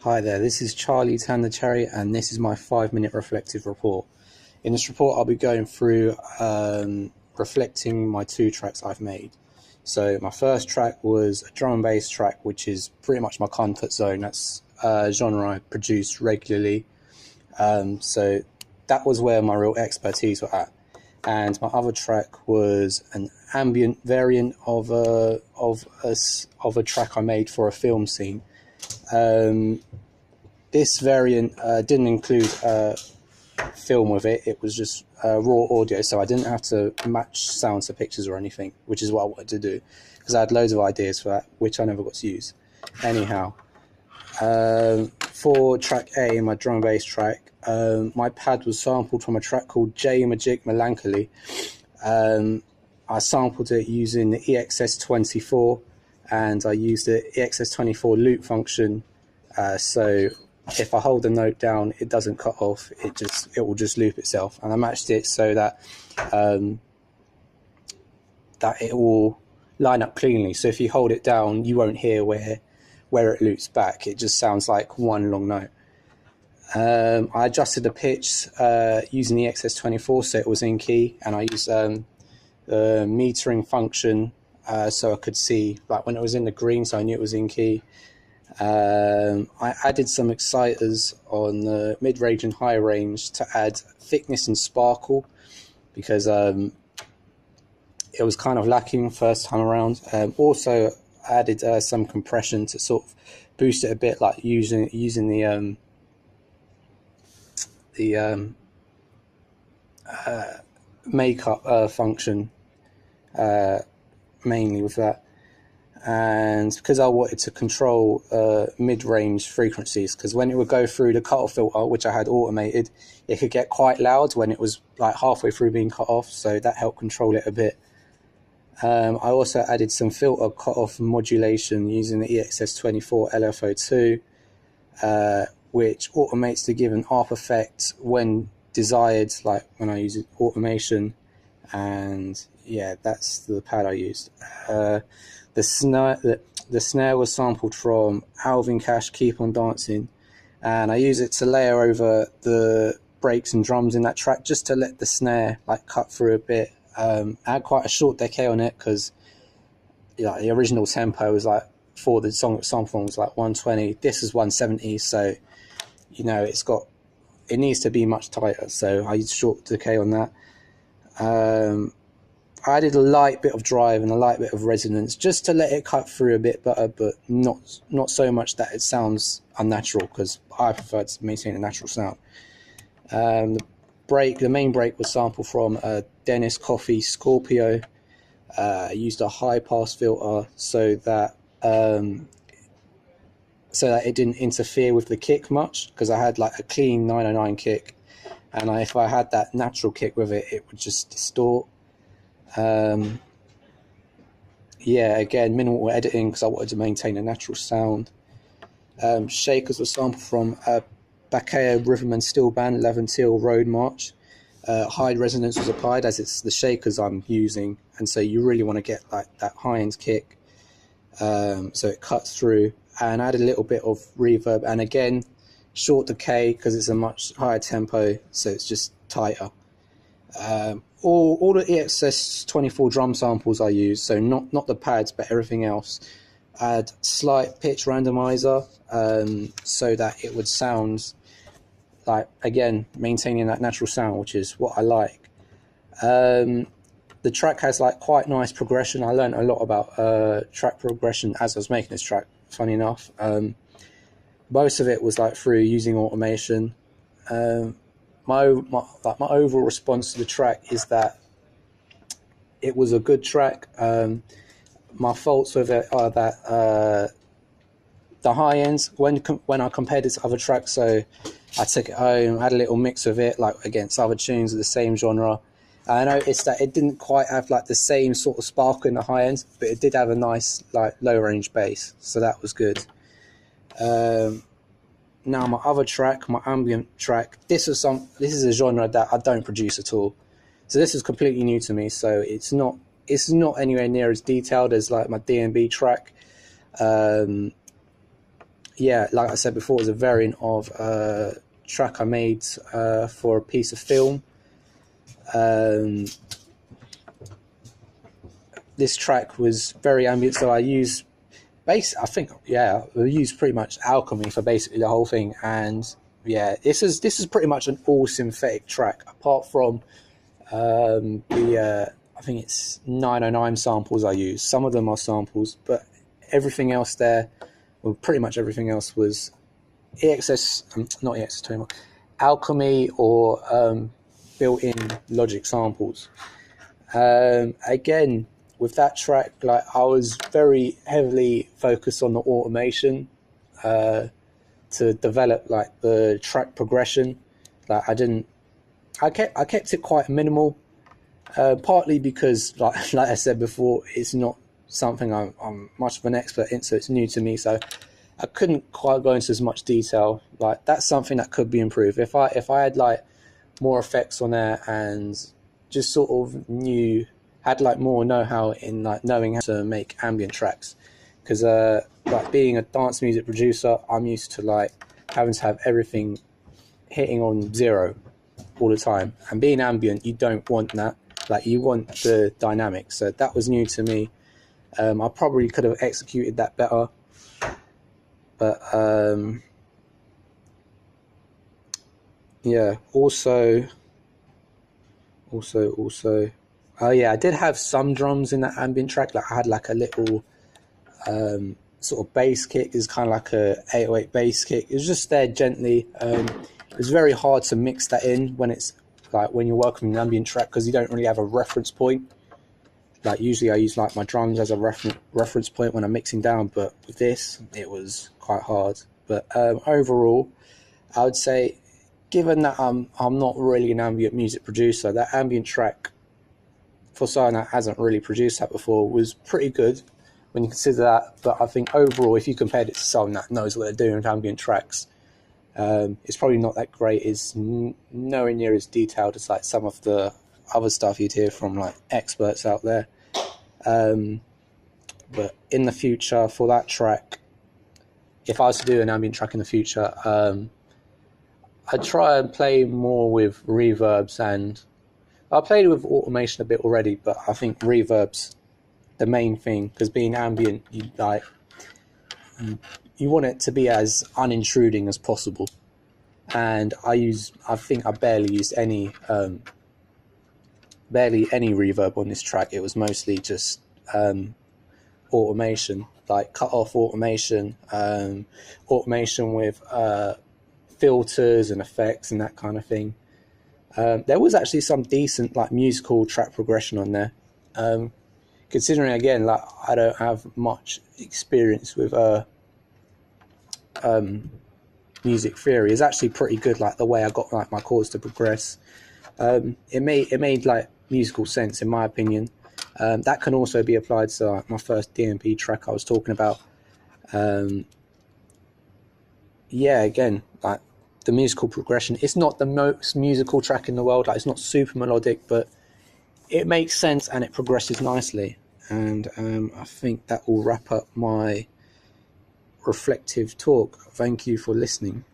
Hi there, this is Charlie Tandacharry and this is my 5-minute reflective report. In this report I'll be going through reflecting my 2 tracks I've made. So my first track was a drum and bass track, which is pretty much my comfort zone. That's a genre I produce regularly. So that was where my real expertise were at. And my other track was an ambient variant of a track I made for a film scene. This variant didn't include film with it. It was just raw audio, so I didn't have to match sounds to pictures or anything, which is what I wanted to do, because I had loads of ideas for that, which I never got to use. Anyhow, for track A, my drum and bass track, my pad was sampled from a track called J Magic Melancholy. I sampled it using the EXS24, and I used the EXS24 loop function, so if I hold the note down, it doesn't cut off. It will just loop itself, and I matched it so that that it will line up cleanly. So if you hold it down, you won't hear where it loops back. It just sounds like one long note. I adjusted the pitch using the EXS24, so it was in key, and I used the metering function so I could see like when it was in the green, so I knew it was in key. I added some exciters on the mid-range and high range to add thickness and sparkle, because it was kind of lacking first time around. Also added some compression to sort of boost it a bit, like using the makeup function mainly with that. And because I wanted to control mid-range frequencies, because when it would go through the cutoff filter, which I had automated, it could get quite loud when it was like halfway through being cut off, so that helped control it a bit. I also added some filter cutoff modulation using the EXS24 LFO2, which automates to give an ARP effect when desired, like when I use automation. And yeah, that's the pad I used. The snare was sampled from Alvin Cash Keep On Dancing, and I use it to layer over the breaks and drums in that track, just to let the snare like cut through a bit. I had quite a short decay on it, because the original tempo was like, for the song sample was like 120. This is 170, so it needs to be much tighter, so I used short decay on that. I added a light bit of drive and a light bit of resonance, just to let it cut through a bit better, but not so much that it sounds unnatural, because I prefer to maintain a natural sound. The main break was sampled from Dennis Coffee Scorpio. I used a high pass filter so that it didn't interfere with the kick much, because I had like a clean 909 kick, and if I had that natural kick with it, it would just distort. Yeah, again, minimal editing, because I wanted to maintain a natural sound. Shakers were sampled from Bakaya Rhythm and Steel Band Leventil Road March. High resonance was applied, as it's the shakers I'm using, and so you really want to get like that high end kick, so it cuts through. And I added a little bit of reverb, and again, short decay, because it's a much higher tempo, so it's just tighter. All the EXS24 drum samples I use, so not the pads but everything else, add slight pitch randomizer, so that it would sound like, again, maintaining that natural sound, which is what I like. The track has like quite nice progression. I learned a lot about track progression as I was making this track, funny enough. Most of it was like through using automation. My overall response to the track is that it was a good track. My faults with it are that the high ends, when I compared it to other tracks, so I took it home, had a little mix of it like against other tunes of the same genre, and I noticed that it didn't quite have like the same sort of sparkle in the high ends, but it did have a nice like low range bass, so that was good. Now my other track, my ambient track, this is a genre that I don't produce at all, so this is completely new to me. So it's not anywhere near as detailed as like my D&B track. yeah, like I said before, it was a variant of a track I made for a piece of film. This track was very ambient, so I used I used pretty much alchemy for basically the whole thing. And yeah, this is pretty much an all synthetic track, apart from I think it's 909 samples I use. Some of them are samples, but everything else there, well, pretty much everything else was not EXS21, alchemy or built-in Logic samples. Again, with that track, like, I was very heavily focused on the automation to develop like the track progression. Like, I kept it quite minimal, partly because like I said before, it's not something I'm much of an expert in, so it's new to me, so I couldn't quite go into as much detail. Like, that's something that could be improved if I had like more effects on there and just sort of had like more know-how in like knowing how to make ambient tracks, because like, being a dance music producer, I'm used to like having to have everything hitting on 0 all the time, and being ambient, you don't want that. Like, you want the dynamics, so that was new to me. I probably could have executed that better, but yeah, also oh yeah, I did have some drums in that ambient track. Like, I had like a little sort of bass kick. It's kind of like a 808 bass kick. It was just there gently. It was very hard to mix that in when it's like when you're working with an ambient track, because you don't really have a reference point. Like, usually I use like my drums as a reference point when I'm mixing down, but with this, it was quite hard. But overall, I would say, given that I'm not really an ambient music producer, that ambient track, for someone that hasn't really produced that before, was pretty good when you consider that. But I think overall, if you compared it to someone that knows what they're doing with ambient tracks, it's probably not that great. It's nowhere near as detailed as like some of the other stuff you'd hear from like experts out there. But in the future, for that track, if I was to do an ambient track in the future, I'd try and play more with reverbs, and I played with automation a bit already, but I think reverb's the main thing, because being ambient, you want it to be as unintruding as possible. And I think I barely used any reverb on this track. It was mostly just automation, like cut-off automation, automation with filters and effects and that kind of thing. There was actually some decent like musical track progression on there. Considering, again, like, I don't have much experience with music theory, is actually pretty good. Like, the way I got like my chords to progress, it made like musical sense, in my opinion. That can also be applied to like my first DMP track I was talking about. Yeah, again, like, the musical progression, it's not the most musical track in the world. Like, it's not super melodic, but it makes sense and it progresses nicely. And I think that will wrap up my reflective talk. Thank you for listening.